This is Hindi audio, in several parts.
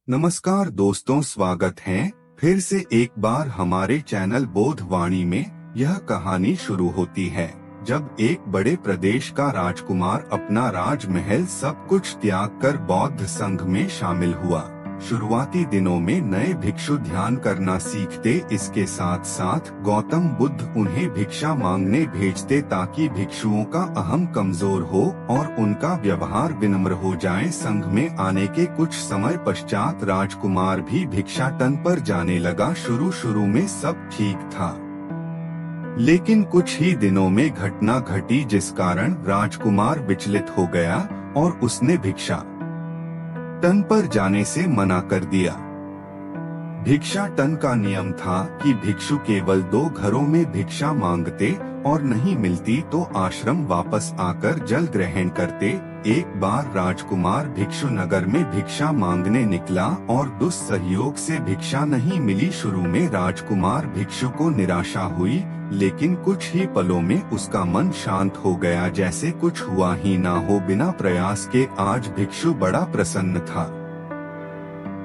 नमस्कार दोस्तों, स्वागत है फिर से एक बार हमारे चैनल बोधवाणी में। यह कहानी शुरू होती है जब एक बड़े प्रदेश का राजकुमार अपना राजमहल सब कुछ त्याग कर बौद्ध संघ में शामिल हुआ। शुरुआती दिनों में नए भिक्षु ध्यान करना सीखते, इसके साथ साथ गौतम बुद्ध उन्हें भिक्षा मांगने भेजते ताकि भिक्षुओं का अहम कमजोर हो और उनका व्यवहार विनम्र हो जाए। संघ में आने के कुछ समय पश्चात राजकुमार भी भिक्षाटन पर जाने लगा। शुरू में सब ठीक था, लेकिन कुछ ही दिनों में घटना घटी जिस कारण राजकुमार विचलित हो गया और उसने भिक्षा टन पर जाने से मना कर दिया। भिक्षा टन का नियम था कि भिक्षु केवल 2 घरों में भिक्षा मांगते और नहीं मिलती तो आश्रम वापस आकर जल ग्रहण करते। एक बार राजकुमार भिक्षु नगर में भिक्षा मांगने निकला और दुस्सहयोग से भिक्षा नहीं मिली। शुरू में राजकुमार भिक्षु को निराशा हुई, लेकिन कुछ ही पलों में उसका मन शांत हो गया, जैसे कुछ हुआ ही ना हो। बिना प्रयास के आज भिक्षु बड़ा प्रसन्न था।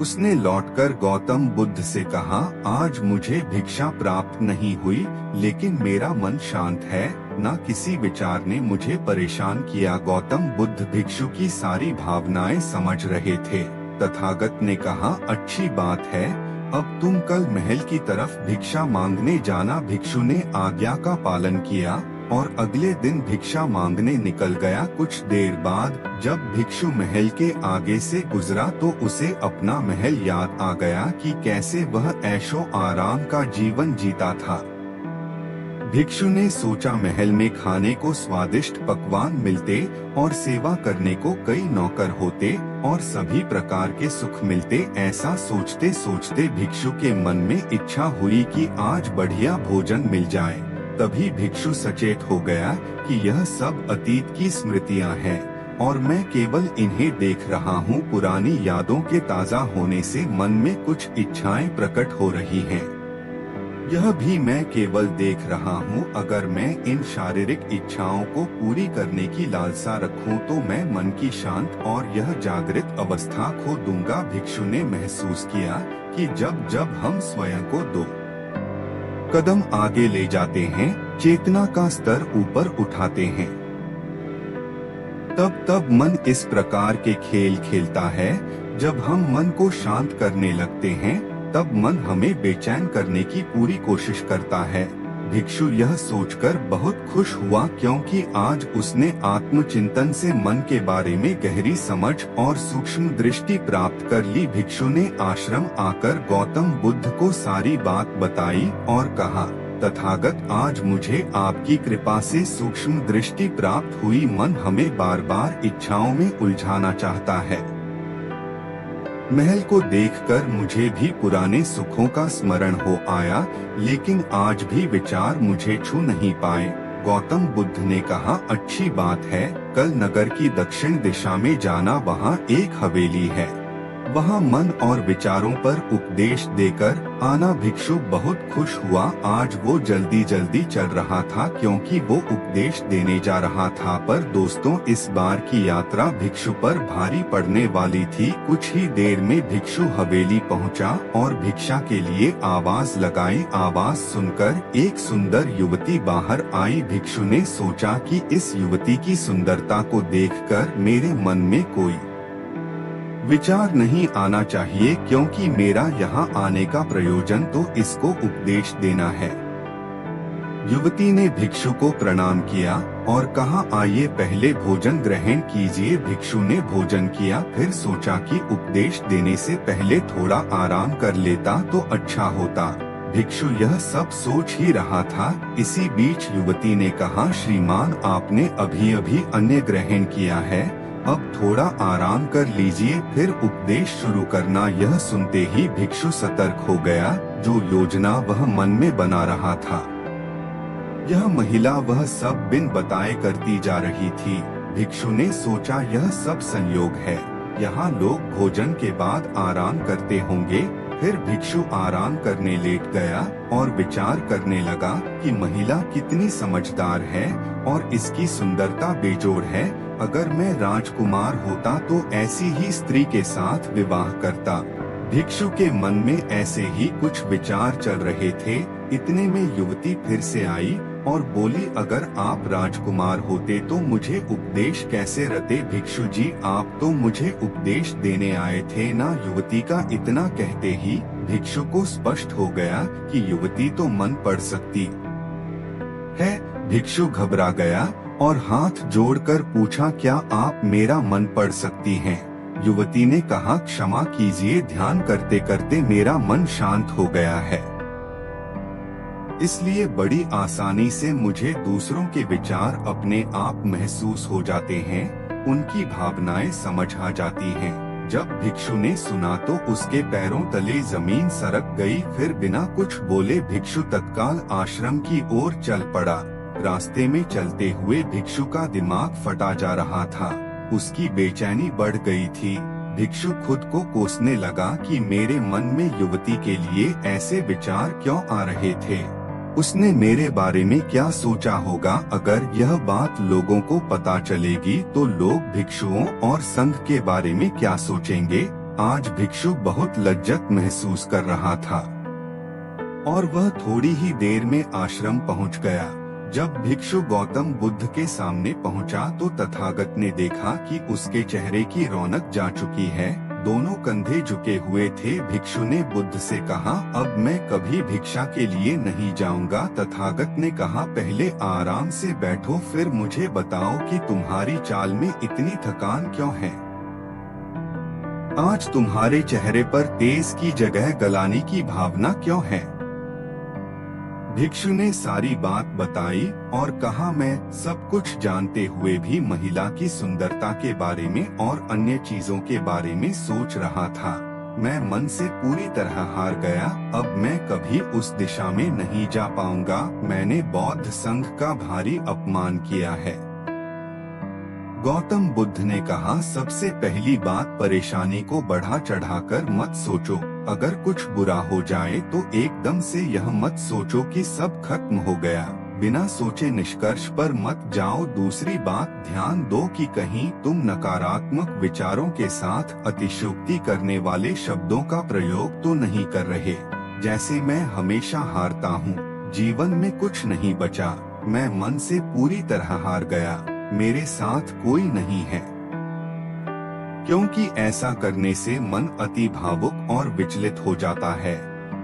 उसने लौटकर गौतम बुद्ध से कहा, आज मुझे भिक्षा प्राप्त नहीं हुई, लेकिन मेरा मन शांत है, न किसी विचार ने मुझे परेशान किया। गौतम बुद्ध भिक्षु की सारी भावनाएं समझ रहे थे। तथागत ने कहा, अच्छी बात है, अब तुम कल महल की तरफ भिक्षा मांगने जाना। भिक्षु ने आज्ञा का पालन किया और अगले दिन भिक्षा मांगने निकल गया। कुछ देर बाद जब भिक्षु महल के आगे से गुजरा तो उसे अपना महल याद आ गया कि कैसे वह ऐशो आराम का जीवन जीता था। भिक्षु ने सोचा, महल में खाने को स्वादिष्ट पकवान मिलते और सेवा करने को कई नौकर होते और सभी प्रकार के सुख मिलते। ऐसा सोचते सोचते भिक्षु के मन में इच्छा हुई कि आज बढ़िया भोजन मिल जाए। तभी भिक्षु सचेत हो गया कि यह सब अतीत की स्मृतियां हैं और मैं केवल इन्हें देख रहा हूँ। पुरानी यादों के ताजा होने से मन में कुछ इच्छाएं प्रकट हो रही हैं। यह भी मैं केवल देख रहा हूँ। अगर मैं इन शारीरिक इच्छाओं को पूरी करने की लालसा रखूं तो मैं मन की शांत और यह जागृत अवस्था खो दूंगा। भिक्षु ने महसूस किया कि जब जब हम स्वयं को 2 कदम आगे ले जाते हैं, चेतना का स्तर ऊपर उठाते हैं, तब मन इस प्रकार के खेल खेलता है। जब हम मन को शांत करने लगते हैं तब मन हमें बेचैन करने की पूरी कोशिश करता है। भिक्षु यह सोचकर बहुत खुश हुआ क्योंकि आज उसने आत्मचिंतन से मन के बारे में गहरी समझ और सूक्ष्म दृष्टि प्राप्त कर ली। भिक्षु ने आश्रम आकर गौतम बुद्ध को सारी बात बताई और कहा, तथागत, आज मुझे आपकी कृपा से सूक्ष्म दृष्टि प्राप्त हुई। मन हमें बार बार इच्छाओं में उलझाना चाहता है। महल को देखकर मुझे भी पुराने सुखों का स्मरण हो आया, लेकिन आज भी विचार मुझे छू नहीं पाए। गौतम बुद्ध ने कहा, अच्छी बात है, कल नगर की दक्षिण दिशा में जाना, वहाँ एक हवेली है, वहाँ मन और विचारों पर उपदेश देकर आना। भिक्षु बहुत खुश हुआ। आज वो जल्दी जल्दी चल रहा था क्योंकि वो उपदेश देने जा रहा था। पर दोस्तों, इस बार की यात्रा भिक्षु पर भारी पड़ने वाली थी। कुछ ही देर में भिक्षु हवेली पहुंचा और भिक्षा के लिए आवाज लगाई। आवाज सुनकर एक सुंदर युवती बाहर आई। भिक्षु ने सोचा कि इस युवती की सुंदरता को देखकर मेरे मन में कोई विचार नहीं आना चाहिए, क्योंकि मेरा यहाँ आने का प्रयोजन तो इसको उपदेश देना है। युवती ने भिक्षु को प्रणाम किया और कहा, आइए पहले भोजन ग्रहण कीजिए। भिक्षु ने भोजन किया, फिर सोचा कि उपदेश देने से पहले थोड़ा आराम कर लेता तो अच्छा होता। भिक्षु यह सब सोच ही रहा था। इसी बीच युवती ने कहा, श्रीमान, आपने अभी अभी अन्न ग्रहण किया है, अब थोड़ा आराम कर लीजिए, फिर उपदेश शुरू करना। यह सुनते ही भिक्षु सतर्क हो गया। जो योजना वह मन में बना रहा था, यह महिला वह सब बिन बताए करती जा रही थी। भिक्षु ने सोचा, यह सब संयोग है, यहाँ लोग भोजन के बाद आराम करते होंगे। फिर भिक्षु आराम करने लेट गया और विचार करने लगा कि महिला कितनी समझदार है और इसकी सुंदरता बेजोड़ है। अगर मैं राजकुमार होता तो ऐसी ही स्त्री के साथ विवाह करता। भिक्षु के मन में ऐसे ही कुछ विचार चल रहे थे। इतने में युवती फिर से आई और बोली, अगर आप राजकुमार होते तो मुझे उपदेश कैसे रते? भिक्षु जी, आप तो मुझे उपदेश देने आए थे ना। युवती का इतना कहते ही भिक्षु को स्पष्ट हो गया कि युवती तो मन पढ़ सकती है। भिक्षु घबरा गया और हाथ जोड़कर पूछा, क्या आप मेरा मन पढ़ सकती हैं? युवती ने कहा, क्षमा कीजिए, ध्यान करते करते मेरा मन शांत हो गया है, इसलिए बड़ी आसानी से मुझे दूसरों के विचार अपने आप महसूस हो जाते हैं, उनकी भावनाएं समझ आ जाती हैं। जब भिक्षु ने सुना तो उसके पैरों तले जमीन सरक गई। फिर बिना कुछ बोले भिक्षु तत्काल आश्रम की ओर चल पड़ा। रास्ते में चलते हुए भिक्षु का दिमाग फटा जा रहा था, उसकी बेचैनी बढ़ गई थी। भिक्षु खुद को कोसने लगा कि मेरे मन में युवती के लिए ऐसे विचार क्यों आ रहे थे। उसने मेरे बारे में क्या सोचा होगा? अगर यह बात लोगों को पता चलेगी तो लोग भिक्षुओं और संघ के बारे में क्या सोचेंगे? आज भिक्षु बहुत लज्जत महसूस कर रहा था और वह थोड़ी ही देर में आश्रम पहुंच गया। जब भिक्षु गौतम बुद्ध के सामने पहुंचा तो तथागत ने देखा कि उसके चेहरे की रौनक जा चुकी है, दोनों कंधे झुके हुए थे। भिक्षु ने बुद्ध से कहा, अब मैं कभी भिक्षा के लिए नहीं जाऊंगा। तथागत ने कहा, पहले आराम से बैठो, फिर मुझे बताओ कि तुम्हारी चाल में इतनी थकान क्यों है? आज तुम्हारे चेहरे पर तेज की जगह गलानी की भावना क्यों है? भिक्षु ने सारी बात बताई और कहा, मैं सब कुछ जानते हुए भी महिला की सुंदरता के बारे में और अन्य चीजों के बारे में सोच रहा था। मैं मन से पूरी तरह हार गया, अब मैं कभी उस दिशा में नहीं जा पाऊंगा। मैंने बौद्ध संघ का भारी अपमान किया है। गौतम बुद्ध ने कहा, सबसे पहली बात, परेशानी को बढ़ा चढ़ाकर मत सोचो। अगर कुछ बुरा हो जाए तो एकदम से यह मत सोचो कि सब खत्म हो गया। बिना सोचे निष्कर्ष पर मत जाओ। दूसरी बात, ध्यान दो कि कहीं तुम नकारात्मक विचारों के साथ अतिशयोक्ति करने वाले शब्दों का प्रयोग तो नहीं कर रहे। जैसे मैं हमेशा हारता हूँ, जीवन में कुछ नहीं बचा, मैं मन से पूरी तरह हार गया, मेरे साथ कोई नहीं है। क्योंकि ऐसा करने से मन अति भावुक और विचलित हो जाता है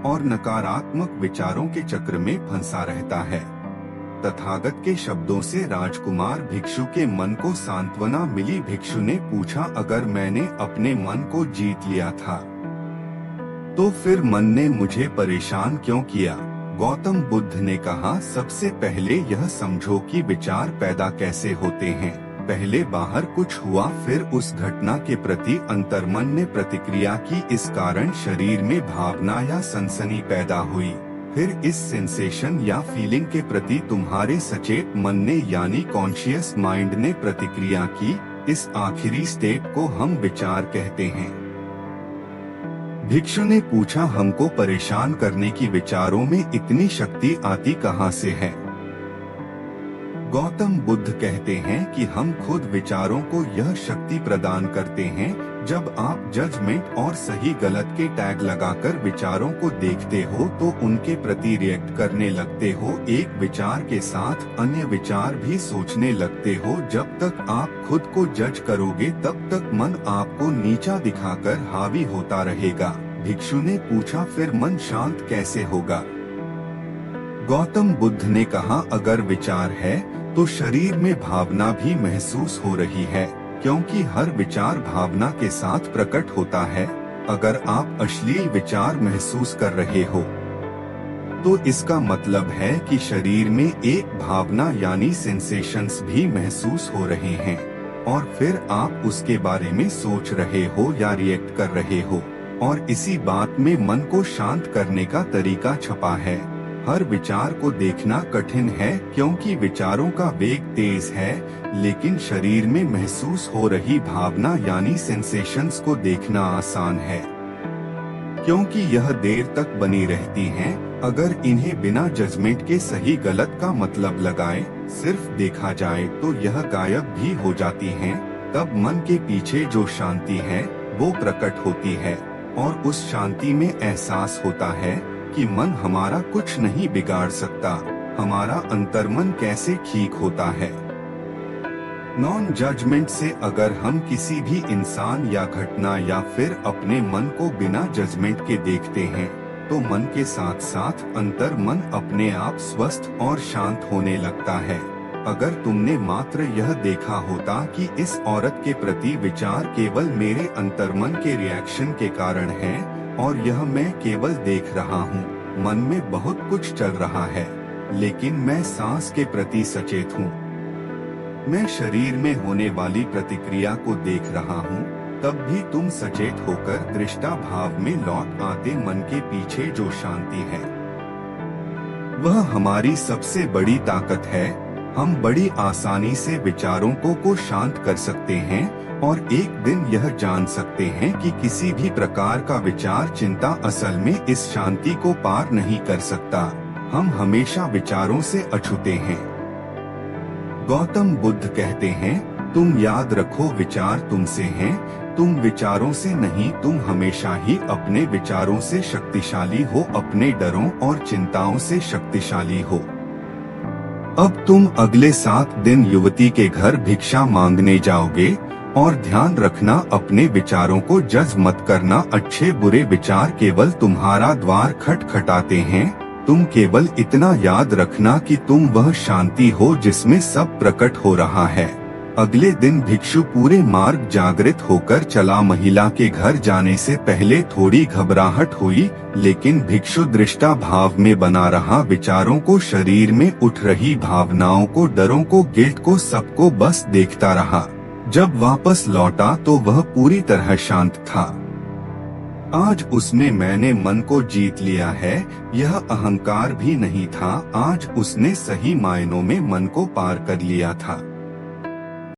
और नकारात्मक विचारों के चक्र में फंसा रहता है। तथागत के शब्दों से राजकुमार भिक्षु के मन को सांत्वना मिली। भिक्षु ने पूछा, अगर मैंने अपने मन को जीत लिया था तो फिर मन ने मुझे परेशान क्यों किया? गौतम बुद्ध ने कहा, सबसे पहले यह समझो कि विचार पैदा कैसे होते हैं। पहले बाहर कुछ हुआ, फिर उस घटना के प्रति अंतर्मन ने प्रतिक्रिया की, इस कारण शरीर में भावना या सनसनी पैदा हुई। फिर इस सेंसेशन या फीलिंग के प्रति तुम्हारे सचेत मन ने यानी कॉन्शियस माइंड ने प्रतिक्रिया की। इस आखिरी स्टेप को हम विचार कहते हैं। भिक्षु ने पूछा, हमको परेशान करने की विचारों में इतनी शक्ति आती कहाँ से है? गौतम बुद्ध कहते हैं कि हम खुद विचारों को यह शक्ति प्रदान करते हैं। जब आप जजमेंट और सही गलत के टैग लगाकर विचारों को देखते हो तो उनके प्रति रिएक्ट करने लगते हो। एक विचार के साथ अन्य विचार भी सोचने लगते हो। जब तक आप खुद को जज करोगे तब तक मन आपको नीचा दिखाकर हावी होता रहेगा। भिक्षु ने पूछा, फिर मन शांत कैसे होगा? गौतम बुद्ध ने कहा, अगर विचार है तो शरीर में भावना भी महसूस हो रही है, क्योंकि हर विचार भावना के साथ प्रकट होता है। अगर आप अश्लील विचार महसूस कर रहे हो तो इसका मतलब है कि शरीर में एक भावना यानी सेंसेशंस भी महसूस हो रहे हैं और फिर आप उसके बारे में सोच रहे हो या रिएक्ट कर रहे हो। और इसी बात में मन को शांत करने का तरीका छपा है। हर विचार को देखना कठिन है क्योंकि विचारों का वेग तेज है, लेकिन शरीर में महसूस हो रही भावना यानी सेंसेशंस को देखना आसान है, क्योंकि यह देर तक बनी रहती हैं। अगर इन्हें बिना जजमेंट के सही गलत का मतलब लगाए सिर्फ देखा जाए तो यह गायब भी हो जाती हैं। तब मन के पीछे जो शांति है वो प्रकट होती है और उस शांति में एहसास होता है कि मन हमारा कुछ नहीं बिगाड़ सकता, हमारा अंतर्मन कैसे ठीक होता है। नॉन जजमेंट से अगर हम किसी भी इंसान या घटना या फिर अपने मन को बिना जजमेंट के देखते हैं, तो मन के साथ साथ अंतर्मन अपने आप स्वस्थ और शांत होने लगता है। अगर तुमने मात्र यह देखा होता कि इस औरत के प्रति विचार केवल मेरे अंतर्मन के रिएक्शन के कारण है और यह मैं केवल देख रहा हूँ, मन में बहुत कुछ चल रहा है, लेकिन मैं सांस के प्रति सचेत हूँ, मैं शरीर में होने वाली प्रतिक्रिया को देख रहा हूँ, तब भी तुम सचेत होकर दृष्टा भाव में लौट आते मन के पीछे जो शांति है, वह हमारी सबसे बड़ी ताकत है। हम बड़ी आसानी से विचारों को शांत कर सकते हैं और एक दिन यह जान सकते हैं कि किसी भी प्रकार का विचार चिंता असल में इस शांति को पार नहीं कर सकता। हम हमेशा विचारों से अछूते हैं। गौतम बुद्ध कहते हैं, तुम याद रखो विचार तुमसे हैं, तुम विचारों से नहीं। तुम हमेशा ही अपने विचारों से शक्तिशाली हो, अपने डरों और चिंताओं से शक्तिशाली हो। अब तुम अगले 7 दिन युवती के घर भिक्षा मांगने जाओगे और ध्यान रखना, अपने विचारों को जज मत करना। अच्छे बुरे विचार केवल तुम्हारा द्वार खटखटाते हैं। तुम केवल इतना याद रखना कि तुम वह शांति हो जिसमें सब प्रकट हो रहा है। अगले दिन भिक्षु पूरे मार्ग जागृत होकर चला। महिला के घर जाने से पहले थोड़ी घबराहट हुई, लेकिन भिक्षु दृष्टा भाव में बना रहा, विचारों को, शरीर में उठ रही भावनाओं को, डरों को, गिल्ट को, सबको बस देखता रहा। जब वापस लौटा तो वह पूरी तरह शांत था। आज उसने मैंने मन को जीत लिया है, यह अहंकार भी नहीं था। आज उसने सही मायनों में मन को पार कर लिया था।